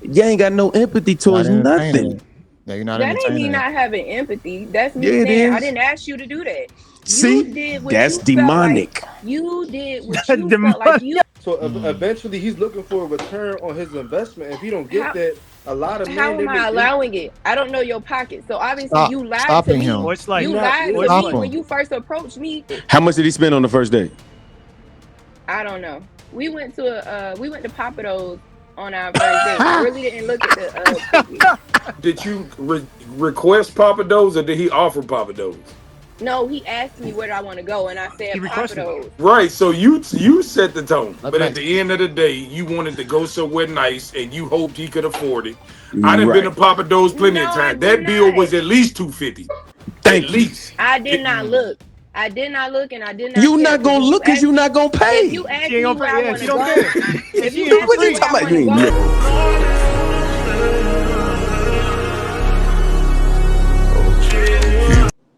You ain't got no empathy Not towards entertaining nothing. it. Yeah, you're not That ain't me entertaining it. not having empathy. That's Yeah, me it saying I is. didn't ask you to do that. You See, did what that's you felt like. demonic. You did what you felt like Demonic. you. So Mm. eventually, he's looking for a return on his investment. If he don't get How that, a lot of men how they am I make allowing it? I don't know your pocket. So obviously Stop you lied to stopping me. him. Or it's like, You not. lied Yeah, to it's Stop me like when him. you first approached me. How much did he spend on the first date? I don't know. We went to Pappadeaux on our first date. I really didn't look at the ticket. Did you request Pappadeaux or did he offer Pappadeaux? No, he asked me where do I want to go, and I he said requested it. Pappadeaux. Right, so you set the tone, Let but at Max. the end of the day, you wanted to go somewhere nice, and you hoped he could afford it. I done been to Right. Pappadeaux plenty of No, I times. did That bill not. was at least 250, at Thank you. least. I did It- not Mm. look. I did not look, and I did not You care. not Because gonna look because you not gonna if you pay. ask She ain't me gonna where pay. I Yeah, want she to don't go, care. if She you ain't ask for What me you free. where talking I about? want You to ain't go, look.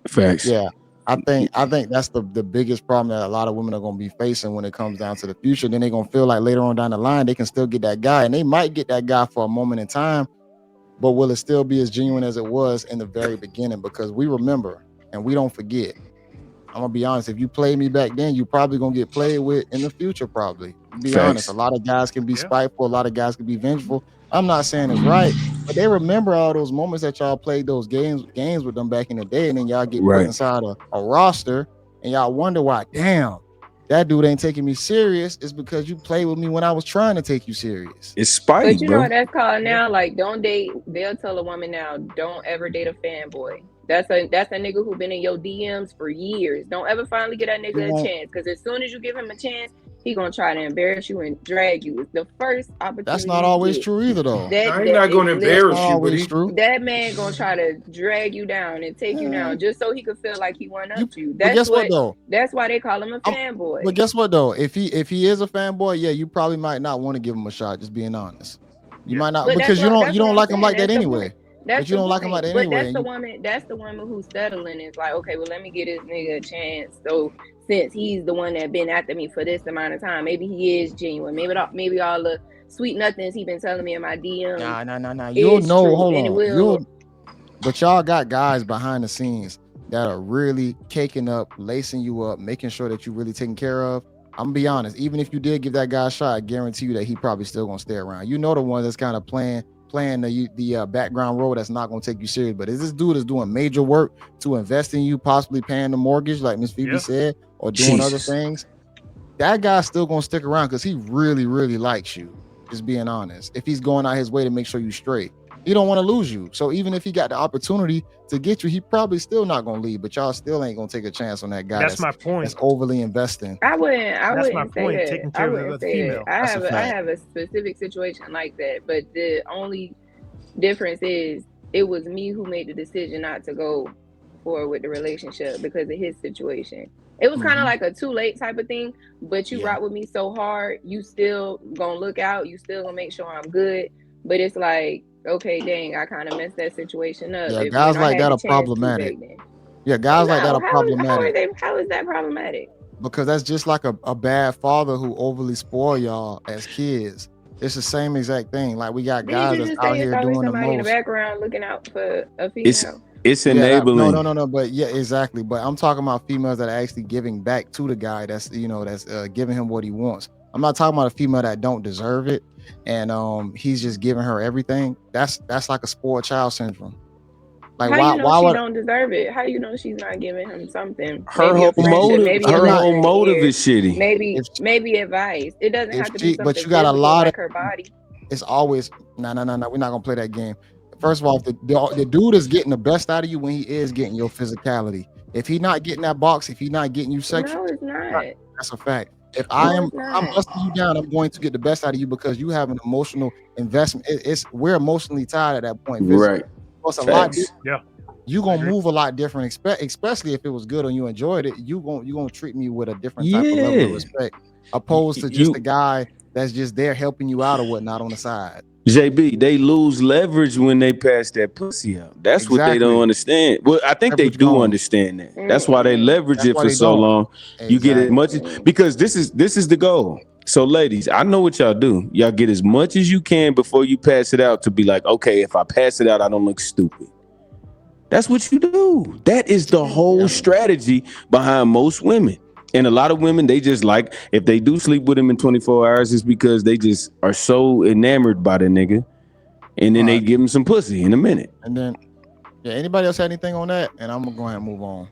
Facts. Yeah. I think that's the biggest problem that a lot of women are gonna be facing when it comes down to the future. Then they're gonna feel like later on down the line they can still get that guy. And they might get that guy for a moment in time, but will it still be as genuine as it was in the very beginning? Because we remember and we don't forget. I'm gonna be honest. If you played me back then, you probably gonna get played with in the future. Probably. Be honest. A Facts. lot of guys can be Yeah. spiteful. A lot of guys can be vengeful. I'm not saying it's right, but they remember all those moments that y'all played those games with them back in the day, and then y'all get put Right. inside a roster, and y'all wonder why. Damn, that dude ain't taking me serious. It's because you played with me when I was trying to take you serious. It's but spite, you know what bro. that's called Yeah. now. Like, don't date. They'll tell a woman now, don't ever date a fanboy. That's a nigga who been in your DMs for years. Don't ever finally get that He nigga a won't. chance. Because as soon as you give him a chance, he gonna try to embarrass you and drag you. It's the first That's opportunity not he always get. true either, though. Now he's That not is going to That's not embarrass you, but always he true. that man gonna try to drag you down and take you Eh, down just so he could feel like he went you, up to you. but guess what though? That's why they call him a I'm, but fanboy. guess what though? If he is a fanboy, yeah, you probably might not want to give him a shot. Just being honest, you Yeah. might not But because you don't that's you what don't I'm like him saying. like that That's the point. anyway. That's But you the don't like him like point. that But anyway. And you, that's the woman who's settling. It's like, okay, well, let me get this nigga a chance. So since he's the one that been after me for this amount of time, maybe he is genuine. Maybe all the sweet nothings he been telling me in my DMs nah. You'll is know. true, Hold and it on. will. But y'all got guys behind the scenes that are really caking up, lacing you up, making sure that you're really taken care of. I'm gonna be honest. Even if you did give that guy a shot, I guarantee you that he probably still gonna stay around. You know the one that's kind of playing the background role that's not gonna take you serious. But is this dude is doing major work to invest in you, possibly paying the mortgage, like Miss Phoebe Yeah. said, or doing other Jesus. things? That guy's still gonna stick around because he really, really likes you. Just being honest. If he's going out his way to make sure you straight, he don't want to lose you. So even if he got the opportunity to get you, he probably still not gonna leave. But y'all still ain't gonna take a chance on that guy That's that's my point. that's overly investing. I That's my wouldn't say point. that. Taking I care of wouldn't the say that. female. I That's a have I fact. have a specific situation like that, but the only difference is it was me who made the decision not to go forward with the relationship because of his situation. It was kind of Hmm. like a too late type of thing, but you Yeah. rock with me so hard, you still gonna look out, you still gonna make sure I'm good. But it's like, okay, dang, I kind of messed that situation up. Yeah, If when guys I like had that the are chance to problematic. back then. Yeah, guys like that No, are problematic how is that problematic? because that's just like a bad father who overly spoil y'all as kids. It's the same exact thing. Like we got Didn't guys you that's just out say it's here always doing the somebody in the most. background looking out for a It's female? it's Yeah, enabling. no. But yeah, exactly. But I'm talking about females that are actually giving back to the guy that's that's giving him what he wants. I'm not talking about a female that don't deserve it, and he's just giving her everything. That's like a spoiled child syndrome. Like How you know why she would don't deserve it? How you know she's not giving him something? Her Maybe whole a friendship, motive, maybe she a her not whole listening motive ear, is shitty. if maybe advice. It doesn't if have to be she but something you got a physical lot of like her body. it's always no. We're not gonna play that game. First of all, if the dude is getting the best out of you when he is getting your physicality. If he not getting that box, if he not getting you sexually, No, it's not. that's a fact. No, it's If I'm not. busting you down, I'm going to get the best out of you because you have an emotional investment. It's we're emotionally tied at that point physically. Right. So it's a lot. Facts. Yeah, You I gonna agree. move a lot different, especially if it was good and you enjoyed it. You gonna treat me with a different type of level of Yeah. respect, opposed to just a You guy that's just there helping you out or whatnot on the side. JB, they lose leverage when they pass that pussy out. That's what they don't Exactly. understand. Well, I think they Leverage do gone. understand that. That's why they Mm-mm. leverage That's it why for they so don't. long. You get as Exactly. much as Mm-mm. because this is the goal. So, ladies, I know what y'all do. Y'all get as much as you can before you pass it out to be like, okay, if I pass it out, I don't look stupid. That's what you do. That is the whole strategy behind most women. And a lot of women, they just like, if they do sleep with him in 24 hours, it's because they just are so enamored by the nigga. And then they give him some pussy in a minute. And then, anybody else had anything on that? And I'm going to go ahead and move on.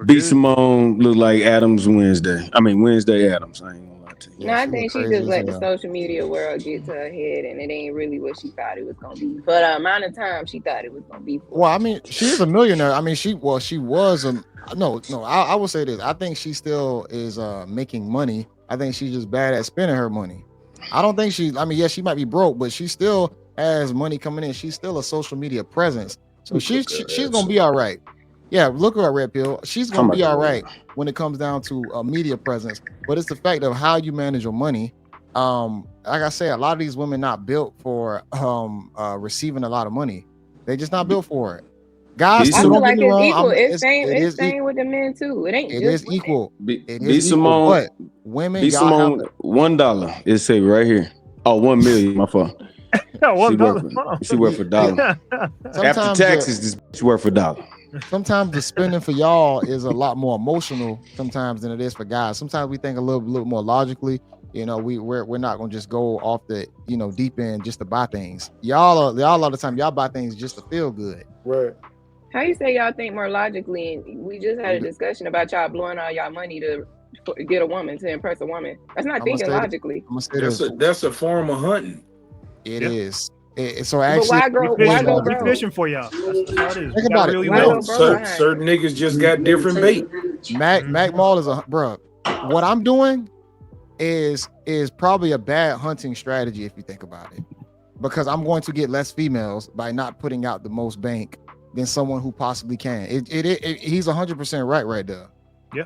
B. Simone look like Wednesday Adams. I ain't gonna lie to you. No, I think she just let the social media world get to her head, and it ain't really what she thought it was gonna be. For the amount of time she thought it was gonna be. Well, I mean, she is a millionaire. I mean, she was a no. I will say this. I think she still is making money. I think she's just bad at spending her money. I don't think she. I mean, yes, she might be broke, but she still has money coming in. She's still a social media presence, so she's gonna be all right. Yeah, look at her, Red Pill. She's gonna be all right when it comes down to a media presence. But it's the fact of how you manage your money. Like I say, a lot of these women not built for receiving a lot of money. They just not built for it. Guys, I feel like it's equal. It's same with the men too. It ain't. It is equal. It is Simone, equal. But women, B. Simone, $1. It say right here. Oh, 1 million. My fault. She worth for $1. After taxes, this bitch worth for $1. Sometimes the spending for y'all is a lot more emotional sometimes than it is for guys. Sometimes we think a little more logically. You know, we're not gonna just go off the deep end just to buy things. Y'all a lot of time y'all buy things just to feel good. Right. How you say y'all think more logically? And we just had a discussion about y'all blowing all y'all money to get a woman, to impress a woman. That's not thinking logically. That's a form of hunting. It is. So actually, why go we fishing for y'all. Think about it. Certain niggas just got different bait. Mac Mall is bro. What I'm doing is probably a bad hunting strategy if you think about it, because I'm going to get less females by not putting out the most bank than someone who possibly can. He's 100% right there. Yeah.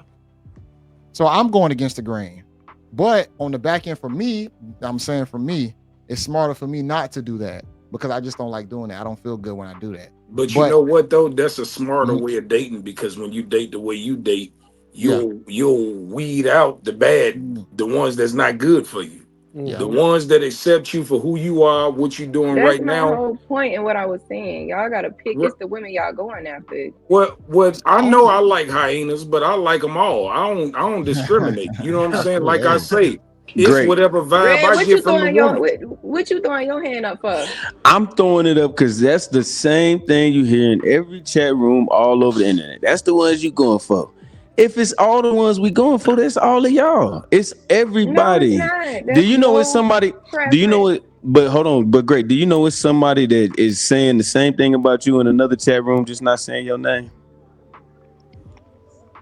So I'm going against the grain, but on the back end for me, I'm saying for me, it's smarter for me not to do that because I just don't like doing that. I don't feel good when I do that. But you know what though? That's a smarter way of dating, because when you date the way you date, you'll weed out the bad, the ones that's not good for you. Yeah. The ones that accept you for who you are, what you're doing that's right my now. Whole point in what I was saying. Y'all gotta pick. It's the women y'all going after. What I know, I like hyenas, but I like them all. I don't discriminate. You know what I'm saying? Like I say, it's whatever vibe I get from the woman. What you throwing your hand up for? I'm throwing it up because that's the same thing you hear in every chat room all over the internet. That's the ones you going for. If it's all the ones we going for, that's all of y'all. It's everybody. No, it's not. Do you know it's somebody? Do you know it? But hold on. But great. Do you know it's somebody that is saying the same thing about you in another chat room, just not saying your name?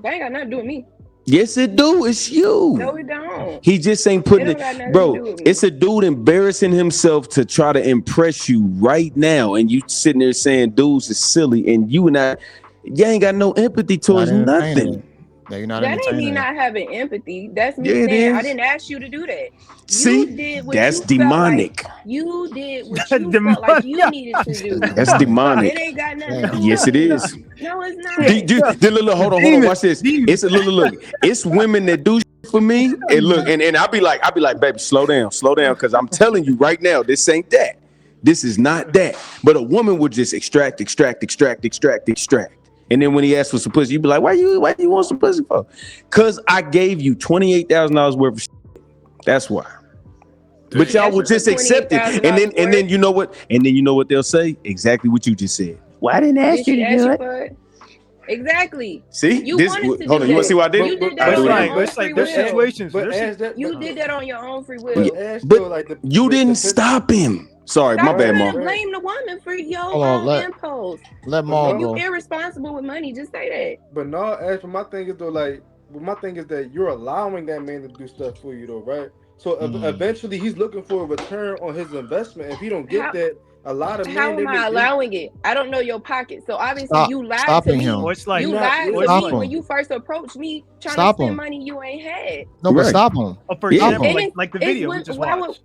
That ain't got nothing to do with me. Yes, it do. It's you. No, it don't. He just ain't putting it, bro. It's a dude embarrassing himself to try to impress you right now, and you sitting there saying dudes is silly, and you ain't got no empathy towards nothing. Yeah, you're not. That ain't me not having empathy. That's me saying I didn't ask you to do that. See, you did what that's you demonic. Like you did what you felt like you needed to do. That's demonic. It ain't got nothing to do yes, it is. No, it's not. Hold on. Watch this. It's a look. It's women that do for me, and look, and I'll be like, baby, slow down, because I'm telling you right now, this ain't that. This is not that. But a woman would just extract. And then when he asks for some pussy, you be like, why you want some pussy for? Because I gave you $28,000 worth of shit. That's why. But y'all will just accept it. And then you know what? And then you know what they'll say? Exactly what you just said. Well, I didn't ask you to do it. Exactly. See? You wanted to hold on, you want to see what I did? You did that on your own free will. Situations. You did that on your own free will. But you didn't stop him. Sorry, my bad, Mom. Blame the woman for your own impulse. Let Mom go. You irresponsible with money. Just say that. But no, as for my thing is though, my thing is that you're allowing that man to do stuff for you though, right? So eventually he's looking for a return on his investment. If he don't get that, a lot of men. How am I allowing it? I don't know your pocket, so obviously you lied to me. Like, you lied to me when you first approached me trying to spend money you ain't had. No, but stop him. For example, like the video we just watched.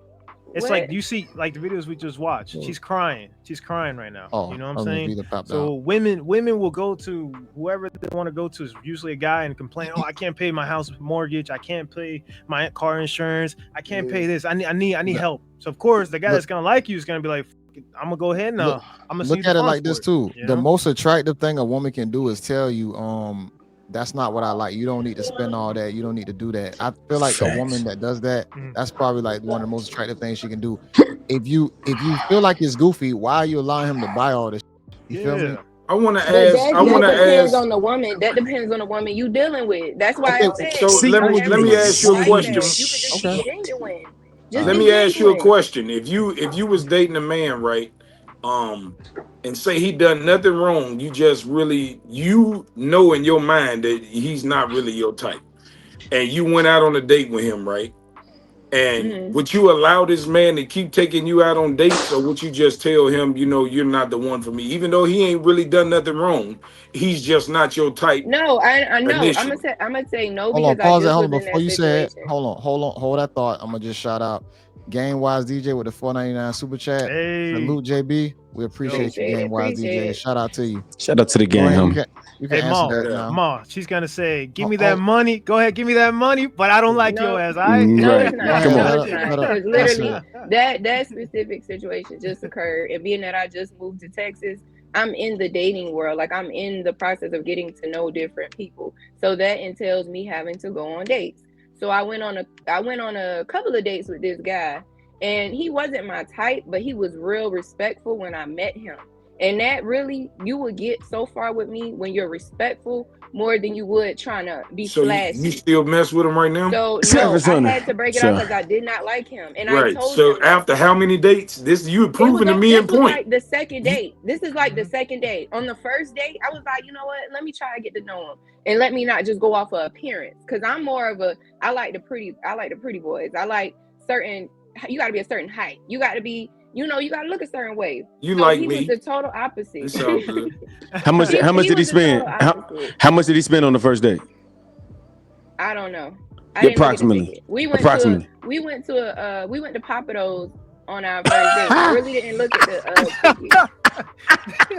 It's like you see, like the videos we just watched. She's crying. She's crying right now. You know what I'm saying? So women will go to whoever they want to go to. Is usually a guy and complain, "Oh, I can't pay my house mortgage. I can't pay my car insurance. I can't pay this. I need help." So of course, the guy that's gonna like you is gonna be like, "I'm gonna go ahead and I'm gonna look at it like this too. The most attractive thing a woman can do is tell you, that's not what I like. You don't need to spend all that. You don't need to do that. I feel like a woman that does that, that's probably like one of the most attractive things she can do. If you feel like it's goofy, why are you allowing him to buy all this? You feel me? I want to ask. That depends on the woman. That depends on the woman you dealing with. That's why I said. So let me ask you a question. You could just be genuine. Let me ask you a question. If you was dating a man, right? And say he done nothing wrong, you just really know in your mind that he's not really your type, and you went out on a date with him, right? And would you allow this man to keep taking you out on dates, or would you just tell him, you're not the one for me, even though he ain't really done nothing wrong? He's just not your type. No, I know. I'm gonna say no. Hold on, pause that. Hold on, before you say it. Hold that thought. I'm gonna just shout out Game Wise DJ with the $4.99 super chat. Salute JB. We appreciate you, Game Wise DJ. Shout out to you. Shout out to the game. You can answer that now. Ma, she's gonna say, "Give me that money." Go ahead, give me that money. But I don't like your ass. No, it's not. Come on. Because literally, that specific situation just occurred, and being that I just moved to Texas, I'm in the dating world. Like, I'm in the process of getting to know different people. So that entails me having to go on dates. So I went on a couple of dates with this guy, and he wasn't my type, but he was real respectful when I met him. And that really, you would get so far with me when you're respectful more than you would trying to be flashy. You still mess with him right now? So no, I had to break it off because I did not like him. And I told him. So after how many dates? You proving to me in point. Like the second date. This is like the second date. On the first date, I was like, you know what? Let me try to get to know him, and let me not just go off of appearance. Because I'm more of I like the pretty boys. I like you got to be a certain height. You got to be. You got to look a certain way. He was the total opposite. It's all good. How much did he spend? How much did he spend on the first date? I don't know. Approximately. We went to Pappadeaux on our first date. I really didn't look at the ticket.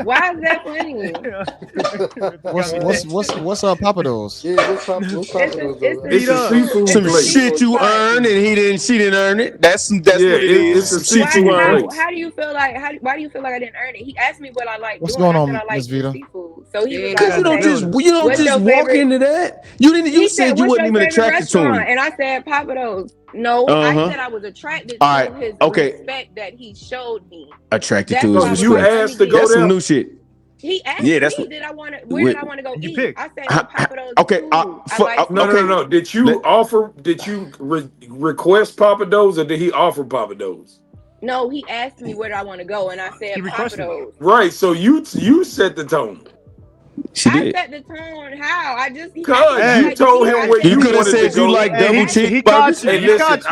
Why is that funny? What's Pappadeaux? Yeah, what's Pappadeaux? It's a seafood some place. Shit you earned and she didn't earn it. That's what it is. It's a shit you earned. How do you feel like? Why do you feel like I didn't earn it? He asked me what I like. What's going on, Miss Vita? Seafood. So he was like, you don't just walk into that. You said you wasn't even attracted to him, and I said Pappadeaux. No, I said I was attracted to his respect that he showed me. Attracted to his respect. You asked to go that's there. Some new shit. He asked me, where did I want to go eat? Picked. I said Pappadeaux. Okay. No. Did you offer? Did you request Pappadeaux, or did he offer Pappadeaux? No, he asked me where do I want to go, and I said Pappadeaux. Right. So you set the tone. I set the tone. How? I just because you told him where you could have said you like double cheeseburgers. Hey, listen,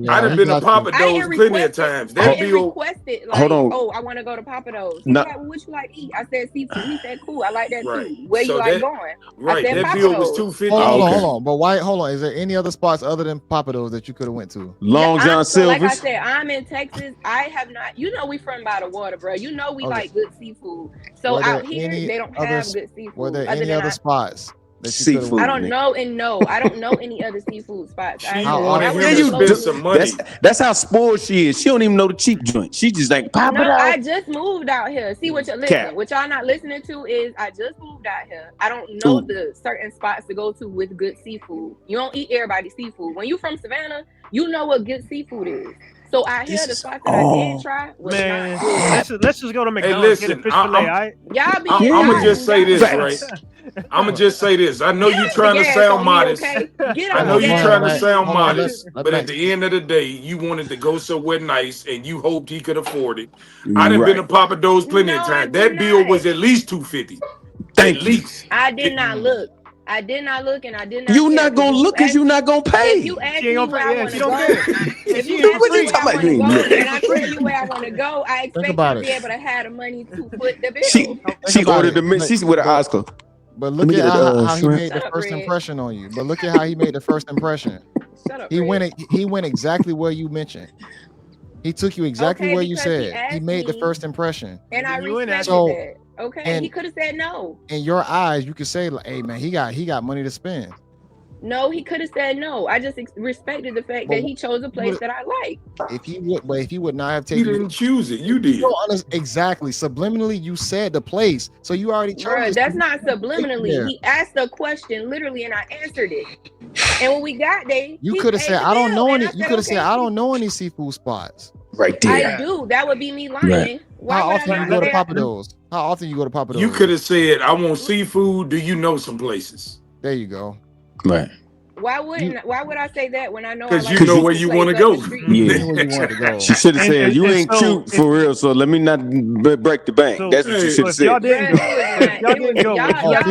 I done been to Pappadeaux plenty of times. I didn't request it. Like, hold on. Oh, I want to go to Pappadeaux. He's like, well, what you like to eat? I said seafood. He said, cool. I like that too. Where you like going? Right. I said, that bill was $250. Hold on. But why? Hold on. Is there any other spots other than Pappadeaux that you could have went to? Long John Silver's. Like I said, I'm in Texas. I have not. We from by the water, bro. We like good seafood. So out here, they don't have good seafood. Were there any other spots? Seafood. I don't know, I don't know any other seafood spots. Some money. That's how spoiled she is. She don't even know the cheap joint. She just like pop it out. I just moved out here. See what what y'all not listening to is I just moved out here. I don't know the certain spots to go to with good seafood. You don't eat everybody's seafood. When you from Savannah, you know what good seafood is. So I hear the spots that I did try was not good. Let's just go to McDonald's. Get a fish fillet, I'm gonna just say this, right? I'm gonna just say this. I know you're trying to sound modest. I know you're trying to sound modest, but at the end of the day, you wanted to go somewhere nice, and you hoped he could afford it. I done been to Pappadeaux plenty of times. That bill was at least $250. At least. I did not look. And I did not. You're not gonna look because you're not gonna pay. If you ask me where I want to go, if you ask me where I want to go, and I tell you where I want to go, I expect you to be able to have the money to foot the bill. She ordered the. She's with her eyes closed. But look at how he made the first impression on you. But look at how he made the first impression. Shut up. He went exactly where you mentioned. He took you exactly where you said. He made the first impression. And I respected that. Okay, he could have said no. In your eyes, you could say, like, hey man, he got money to spend. No, he could have said no. I just respected the fact that he chose a place that I like. If he would not have taken, you didn't choose it. You did. Exactly. Subliminally, you said the place, so you already chose. Bruh, that's not subliminally. He asked a question literally, and I answered it. And when we got there, you could have said, "I don't know any." You could have said, "I don't know any seafood spots." Right there. I do. That would be me lying. Right. How often you go to Pappadeaux? How often you go to Pappadeaux? You could have said, "I want seafood. Do you know some places?" There you go. Right. Why would I say that when I know? Because you know where you want to go. Yeah. She should have said, "You ain't cute for real, so let me not break the bank." That's what you should have said. Y'all didn't go. Y'all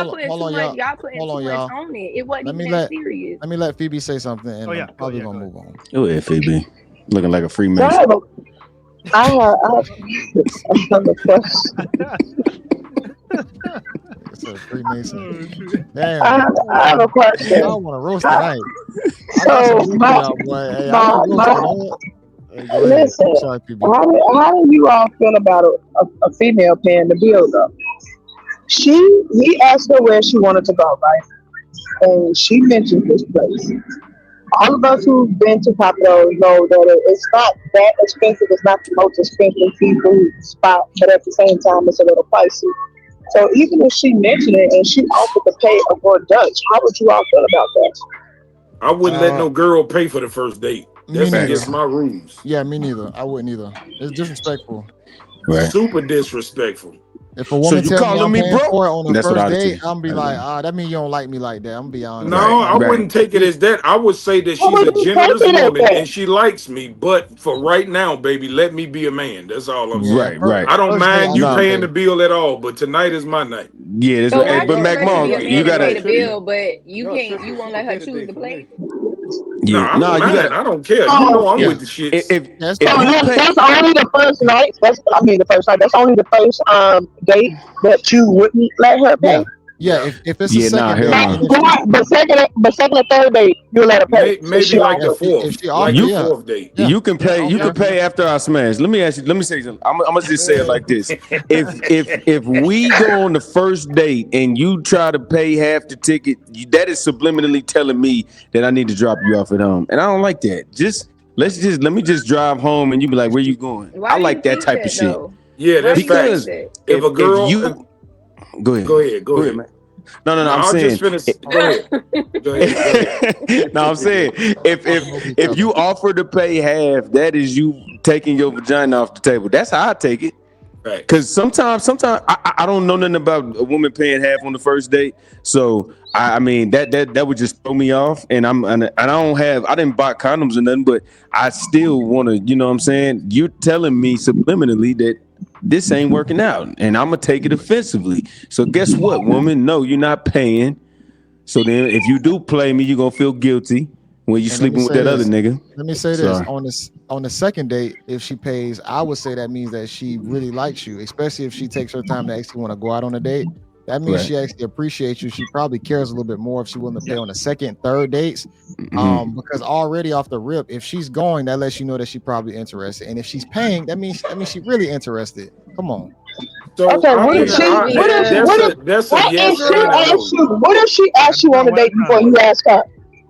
putting too much on it. It wasn't even that serious. Let me let Phoebe say something, and I'm probably gonna move on. Go ahead, Phoebe. Looking like a Freemason. I have a question. Freemason. Damn. I have a question. I want to roast tonight. Listen, how do you all feel about a female paying the bill though? He asked her where she wanted to go, right? And she mentioned this place. All of us who've been to Pappadeaux know that it's not that expensive. It's not the most expensive seafood spot, but at the same time, it's a little pricey. So even if she mentioned it and she offered to pay for Dutch, how would you all feel about that? I wouldn't let no girl pay for the first date. That's against my rules. Yeah, me neither. I wouldn't either. It's disrespectful. Right. Super disrespectful. If a woman tells me I'm bro? On the first date, I'm be like, that means you don't like me like that. I'm gonna be honest. No, I wouldn't take it as that. I would say that she's a generous woman and she likes me. But for right now, baby, let me be a man. That's all I'm saying. Right. I don't mind you paying the bill at all, but tonight is my night. Yeah, that's right. But Mac Mom, you gotta pay the bill, but you can't. You won't let her choose the place. Yeah, no, you got. I don't care. You know I'm with the shit. That's only the first night. The first night. That's only the first date that you wouldn't let her pay. Yeah, if it's a second date, but second or third date, you let her pay. Maybe like the fourth. Fourth date. You can pay. You can pay after I smash. Let me ask you. Let me say something. I'm gonna just say it like this: if we go on the first date and you try to pay half the ticket, that is subliminally telling me that I need to drop you off at home, and I don't like that. Let me just drive home, and you be like, "Where you going?" I like that type of shit. Yeah, that's because if a girl, go ahead, man. No. I'm saying. Go ahead. No, I'm saying if you offer to pay half, that is you taking your vagina off the table. That's how I take it. Right. Because sometimes I don't know nothing about a woman paying half on the first date. So I mean that would just throw me off. And I didn't buy condoms or nothing, but I still want to. You know what I'm saying? You're telling me subliminally that this ain't working out, and I'm gonna take it offensively. So guess what, woman? No, you're not paying. So then, if you do play me, you're gonna feel guilty when you sleeping with that other nigga. Let me say this: on the second date, if she pays, I would say that means that she really likes you, especially if she takes her time to actually want to go out on a date. That means she actually appreciates you. She probably cares a little bit more if she's willing to pay on the second, third dates. Because already off the rip, if she's going, that lets you know that she's probably interested. And if she's paying, that means she's really interested. Come on. So what if she asks you on a date before you ask her?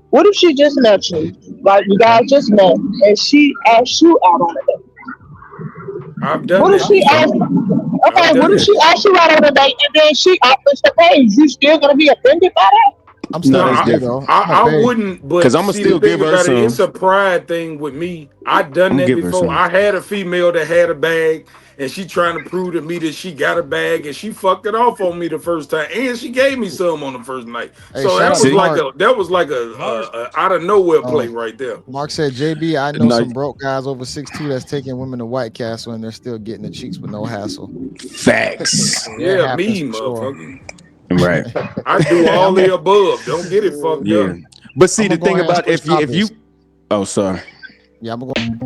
What if she just met you? Like you guys just met and she asks you out on a date? I've done what if she asks you out on a date and then she offers to pay? You still gonna be offended by that? I'm still I wouldn't, but because I'm gonna still give her some. It's a pride thing with me. I've done that before. I had a female that had a bag, and she trying to prove to me that she got a bag, and she fucked it off on me the first time, and she gave me some on the first night. So that was like a out of nowhere play right there. Mark said, "JB, I know some broke guys over 6'2" that's taking women to White Castle, and they're still getting the cheeks with no hassle." Facts. Yeah, me, motherfucker. Right. I do all the above. Don't get it fucked up. But see, the thing about if you oh, sorry. Yeah, I'm going.